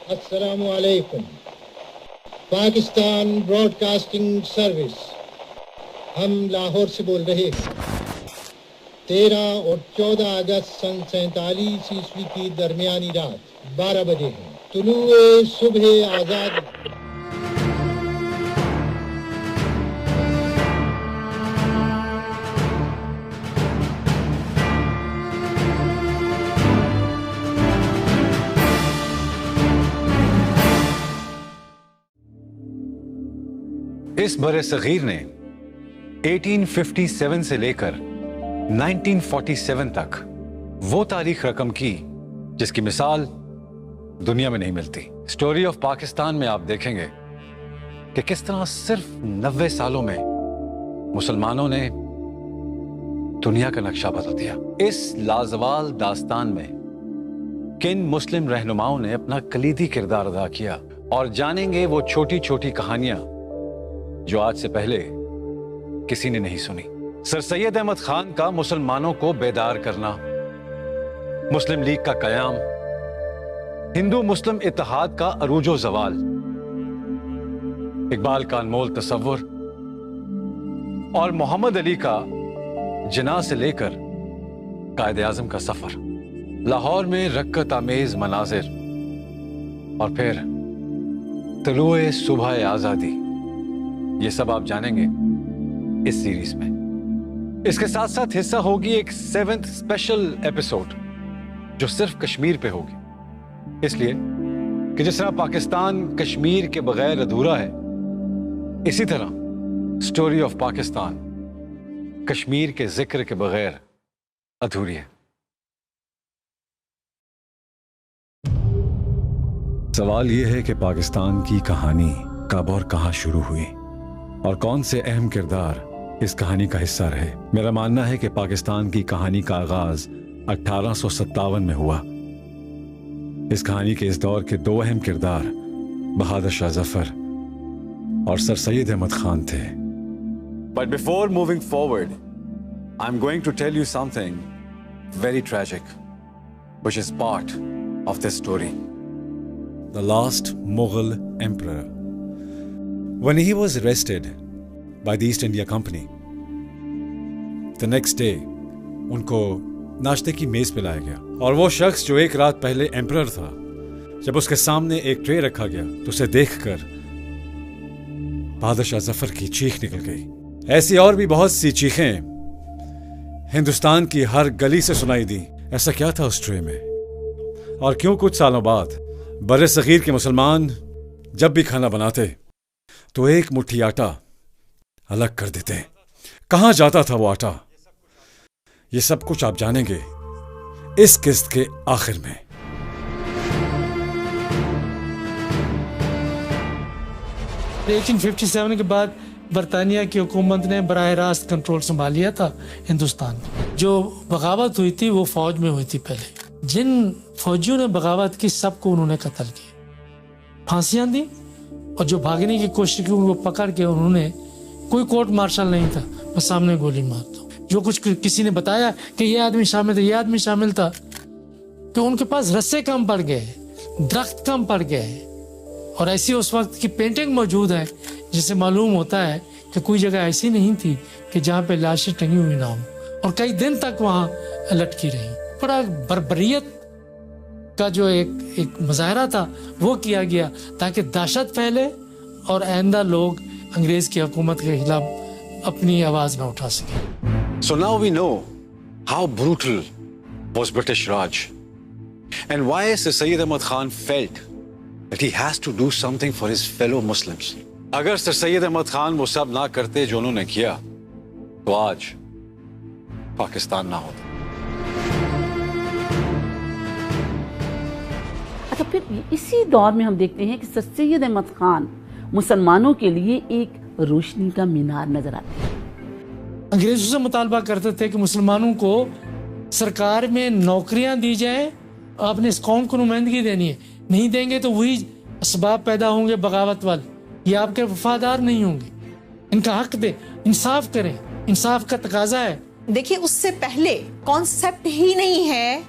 السلام علیکم. Pakistan Broad casting service, ہم لاہور سے بول رہے ہیں. 13 اور 14 اگست سن 47 عیسوی کی درمیانی رات 12 بجے ہیں. طلوع صبح آزاد. اس برِ صغیر نے 1857 سے لے کر 1947 تک وہ تاریخ رقم کی جس کی مثال دنیا میں نہیں ملتی. اسٹوری آف پاکستان میں آپ دیکھیں گے کہ کس طرح صرف 90 سالوں میں مسلمانوں نے دنیا کا نقشہ بدل دیا. اس لازوال داستان میں کن مسلم رہنماؤں نے اپنا کلیدی کردار ادا کیا، اور جانیں گے وہ چھوٹی چھوٹی کہانیاں جو آج سے پہلے کسی نے نہیں سنی. سر سید احمد خان کا مسلمانوں کو بیدار کرنا، مسلم لیگ کا قیام، ہندو مسلم اتحاد کا عروج و زوال، اقبال کا انمول تصور، اور محمد علی کا جناح سے لے کر قائد اعظم کا سفر، لاہور میں رکت آمیز مناظر، اور پھر طلوع صبح آزادی. یہ سب آپ جانیں گے اس سیریز میں. اس کے ساتھ ساتھ حصہ ہوگی ایک 7th اسپیشل ایپیسوڈ جو صرف کشمیر پہ ہوگی، اس لیے کہ جس طرح پاکستان کشمیر کے بغیر ادھورا ہے، اسی طرح اسٹوری آف پاکستان کشمیر کے ذکر کے بغیر ادھوری ہے. سوال یہ ہے کہ پاکستان کی کہانی کب اور کہاں شروع ہوئی اور کون سے اہم کردار اس کہانی کا حصہ رہے. میرا ماننا ہے کہ پاکستان کی کہانی کا آغاز 1857 میں ہوا. اس کہانی کے اس دور کے 2 اہم کردار بہادر شاہ ظفر اور سر سید احمد خان تھے. But before moving forward, I'm going to tell you something very tragic, which is part of this story. The last Mughal emperor, when he was arrested by the East India Company, the next day ان کو ناشتے کی میز پہ لایا گیا، اور وہ شخص جو ایک رات پہلے ایمپرر تھا، جب اس کے سامنے ایک ٹرے رکھا گیا تو اسے دیکھ کر بہادر شاہ ظفر کی چیخ نکل گئی. ایسی اور بھی بہت سی چیخیں ہندوستان کی ہر گلی سے سنائی دی. ایسا کیا تھا اس ٹرے میں، اور کیوں کچھ سالوں بعد بر صغیر کے مسلمان جب بھی کھانا بناتے تو ایک مٹھی آٹا الگ کر دیتے؟ کہاں جاتا تھا وہ آٹا؟ یہ سب کچھ آپ جانیں گے اس قسط کے آخر میں. لیکن 57 کے بعد برطانیہ کی حکومت نے براہ راست کنٹرول سنبھال لیا تھا ہندوستان میں. جو بغاوت ہوئی تھی وہ فوج میں ہوئی تھی. پہلے جن فوجیوں نے بغاوت کی سب کو انہوں نے قتل کیا، پھانسیاں دی، اور جو بھاگنے کی کوشش کی ان کو پکڑ کے انہوں نے، کوئی کورٹ مارشل نہیں تھا، بس سامنے گولی مار دو. جو کچھ کسی نے بتایا کہ یہ آدمی شامل تھا، یہ آدمی شامل تھا، کہ ان کے پاس رسے کم پڑ گئے، درخت کم پڑ گئے. اور ایسی اس وقت کی پینٹنگ موجود ہے جس سے معلوم ہوتا ہے کہ کوئی جگہ ایسی نہیں تھی کہ جہاں پہ لاشیں ٹنگی ہوئی نہ ہوں، اور کئی دن تک وہاں لٹکی رہی. بڑا بربریت کا جو ایک مظاہرہ تھا وہ کیا گیا تاکہ دہشت پھیلے اور آئندہ لوگ انگریز کی حکومت کے خلاف اپنی آواز نہ اٹھا سکیں. So now we know how brutal was British Raj and why Sir Syed Ahmad Khan felt that he has to do something for his fellow Muslims. اگر سر سید احمد خان وہ سب نہ کرتے جو انہوں نے کیا تو آج پاکستان نہ ہوتا. اچھا، پھر اسی دور میں ہم دیکھتے ہیں کہ سر سید احمد خان مسلمانوں کے لیے ایک روشنی کا مینار نظر آتے ہیں. انگریزوں سے مطالبہ کرتے تھے کہ مسلمانوں کو سرکار میں نوکریاں دی جائیں، آپ نے اس قوم کو نمائندگی دینی ہے، نہیں دیں گے تو وہی اسباب پیدا ہوں گے بغاوت والے، یہ آپ کے وفادار نہیں ہوں گے. ان کا حق دیں، انصاف کریں، انصاف کا تقاضا ہے. دیکھیے اس سے پہلے کانسیپٹ ہی نہیں ہے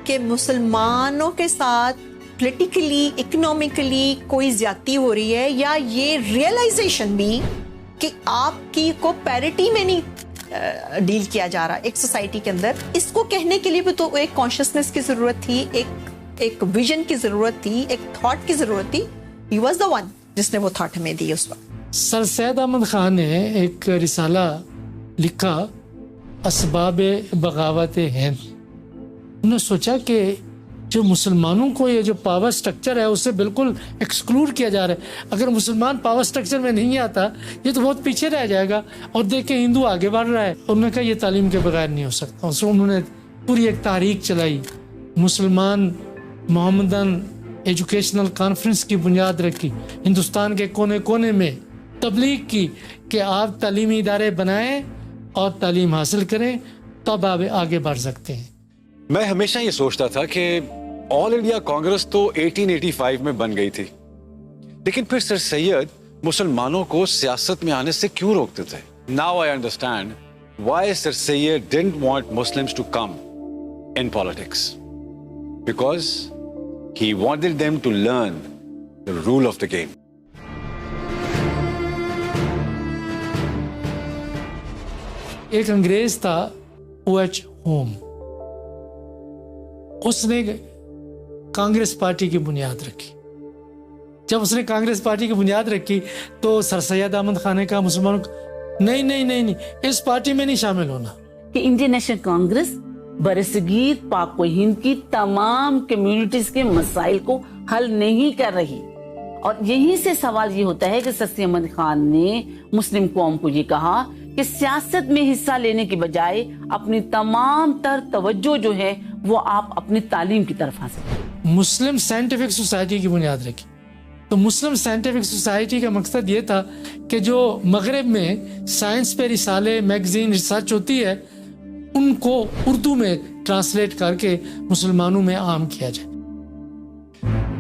کہ مسلمانوں کے ساتھ پولیٹیکلی اکنامکلی کوئی زیادتی ہو رہی ہے، یا یہ ریئلائزیشن بھی کہ آپ کی کو پیرٹی میں نہیں ڈیل کیا جا رہا ایک سوسائٹی کے اندر. اس کو کہنے کے لیے بھی تو ایک کانشیسنس کی ضرورت تھی، ایک ویژن کی ضرورت تھی، ایک تھاٹ کی ضرورت تھی. ہی واز دا ون جس نے وہ تھاٹ ہمیں دی اس وقت. سر سید احمد خان نے ایک رسالہ لکھا اسباب بغاوت ہند. انہوں نے سوچا کہ جو مسلمانوں کو یہ جو پاور سٹرکچر ہے اسے بالکل ایکسکلوڈ کیا جا رہا ہے. اگر مسلمان پاور سٹرکچر میں نہیں آتا یہ تو بہت پیچھے رہ جائے گا. اور دیکھیں ہندو آگے بڑھ رہا ہے. انہوں نے کہا یہ تعلیم کے بغیر نہیں ہو سکتا. انہوں نے پوری ایک تحریک چلائی، مسلمان محمدن ایجوکیشنل کانفرنس کی بنیاد رکھی، ہندوستان کے کونے کونے میں تبلیغ کی کہ آپ تعلیمی ادارے بنائیں اور تعلیم حاصل کریں، تب آپ آگے بڑھ سکتے ہیں. میں ہمیشہ یہ سوچتا تھا کہ آل انڈیا کانگریس تو 1885 میں بن گئی تھی، لیکن پھر سر سید مسلمانوں کو سیاست میں آنے سے کیوں روکتے تھے؟ Now I understand why Sir Syed didn't want Muslims to come in politics. Because he wanted them to learn the rule of the game. ایک انگریز تھا OH ہوم، اس نے کانگریس پارٹی کی بنیاد رکھی. جب اس نے کانگریس پارٹی کی بنیاد رکھی تو سر سید احمد خان نے کہا مسلمانوں کو نہیں اس پارٹی میں نہیں شامل ہونا. کہ انڈین نیشنل کانگریس برصغیر پاک و ہند کی تمام کمیونٹیز کے مسائل کو حل نہیں کر رہی. اور یہیں سے سوال یہ ہوتا ہے کہ سر سید احمد خان نے مسلم قوم کو یہ کہا کہ سیاست میں حصہ لینے کی بجائے اپنی تمام تر توجہ جو ہے وہ آپ اپنی تعلیم کی طرف حاصل کریں. مسلم سائنٹیفک سوسائٹی کی بنیاد رکھی. تو مسلم سائنٹیفک سوسائٹی کا مقصد یہ تھا کہ جو مغرب میں سائنس پہ رسالے میگزین ریسرچ ہوتی ہے ان کو اردو میں ٹرانسلیٹ کر کے مسلمانوں میں عام کیا جائے.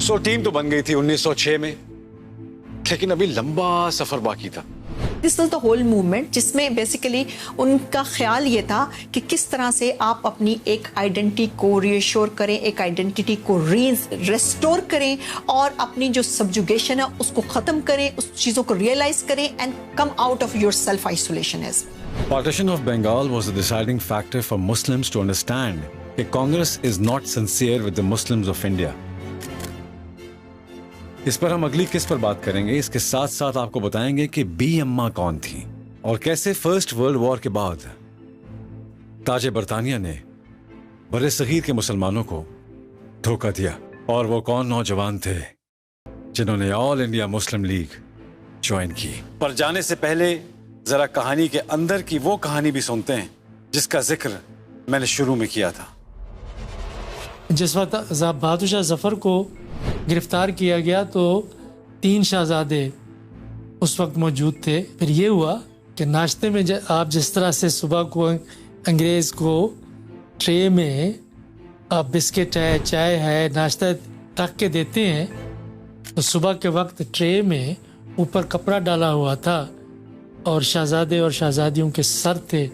سو ٹیم تو بن گئی تھی 1906 میں، لیکن ابھی لمبا سفر باقی تھا. This was the whole movement جس میں بیسیکلی ان کا خیال یہ تھا کہ کس طرح سے آپ اپنی ایک آئیڈینٹی کو ری ایشور کریں، ایک آئیڈینٹی کو ریسٹور کریں اور اپنی جو سبجوگیشن ہے اس کو ختم کریں، اس چیزوں کو ریئلائز کریں and come out of your self isolation. Partition of Bengal was the deciding factor for Muslims to understand that Congress is not sincere with the Muslims of India. اس پر ہم اگلی قسط پر بات کریں گے. اس کے ساتھ ساتھ آپ کو بتائیں گے کہ بی اماں کون تھی اور کیسے فرسٹ ورلڈ وار کے بعد تاج برطانیہ نے بر صغیر کے مسلمانوں کو دھوکہ دیا، اور وہ کون نوجوان تھے جنہوں نے آل انڈیا مسلم لیگ جوائن کی. پر جانے سے پہلے ذرا کہانی کے اندر کی وہ کہانی بھی سنتے ہیں جس کا ذکر میں نے شروع میں کیا تھا. جس وقت بہادر شاہ ظفر کو گرفتار کیا گیا تو 3 شہزادے اس وقت موجود تھے. پھر یہ ہوا کہ ناشتے میں آپ جس طرح سے صبح کو انگریز کو ٹرے میں بسکٹ ہے، چائے ہے، ناشتہ رکھ کے دیتے ہیں، تو صبح کے وقت ٹرے میں اوپر کپڑا ڈالا ہوا تھا اور شہزادے اور شہزادیوں کے سر تھے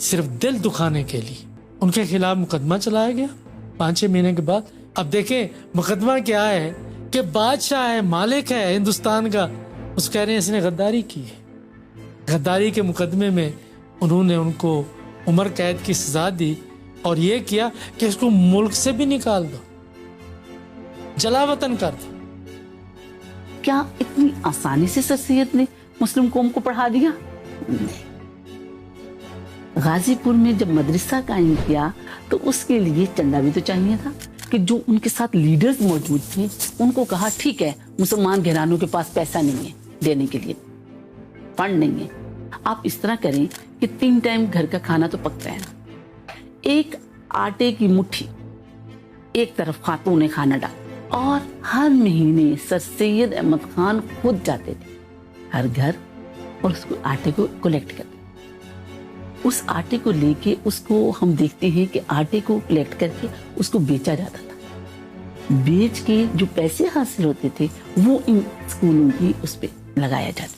صرف دل دکھانے کے لیے. ان کے خلاف مقدمہ چلایا گیا 5-6 مہینے کے بعد. اب دیکھیں مقدمہ کیا ہے کہ بادشاہ ہے، مالک ہے ہندوستان کا، اس کہہ رہے ہیں اس نے غداری کی ہے. غداری کے مقدمے میں انہوں نے ان کو عمر قید کی سزا دی اور یہ کیا کہ اس کو ملک سے بھی نکال دو، جلا وطن کر دو. کیا اتنی آسانی سے سر سید نے مسلم قوم کو پڑھا دیا؟ غازی پور میں جب مدرسہ قائم کیا تو اس کے لیے چندہ بھی تو چاہیے تھا کہ جو ان کے ساتھ لیڈرز موجود تھے ان کو کہا ٹھیک ہے مسلمان گھرانوں کے پاس پیسہ نہیں ہے دینے کے لیے، فنڈ نہیں ہے، آپ اس طرح کریں کہ 3 ٹائم گھر کا کھانا تو پکتا ہے نا، ایک آٹے کی مٹھی ایک طرف خاتون کھانا ڈال، اور ہر مہینے سر سید احمد خان خود جاتے تھے ہر گھر اور اس کو آٹے کو کلیکٹ کرتے. اس آٹے کو لے کے اس کو ہم دیکھتے ہیں کہ آٹے کو کلیکٹ کر کے اس کو بیچا جاتا تھا. بیچ کے جو پیسے حاصل ہوتے تھے وہ ان اسکولوں کی اس پہ لگایا جاتا.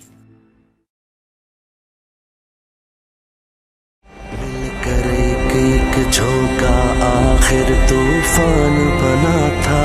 مل کر ایک جھونکا آخر طوفان بنا تھا.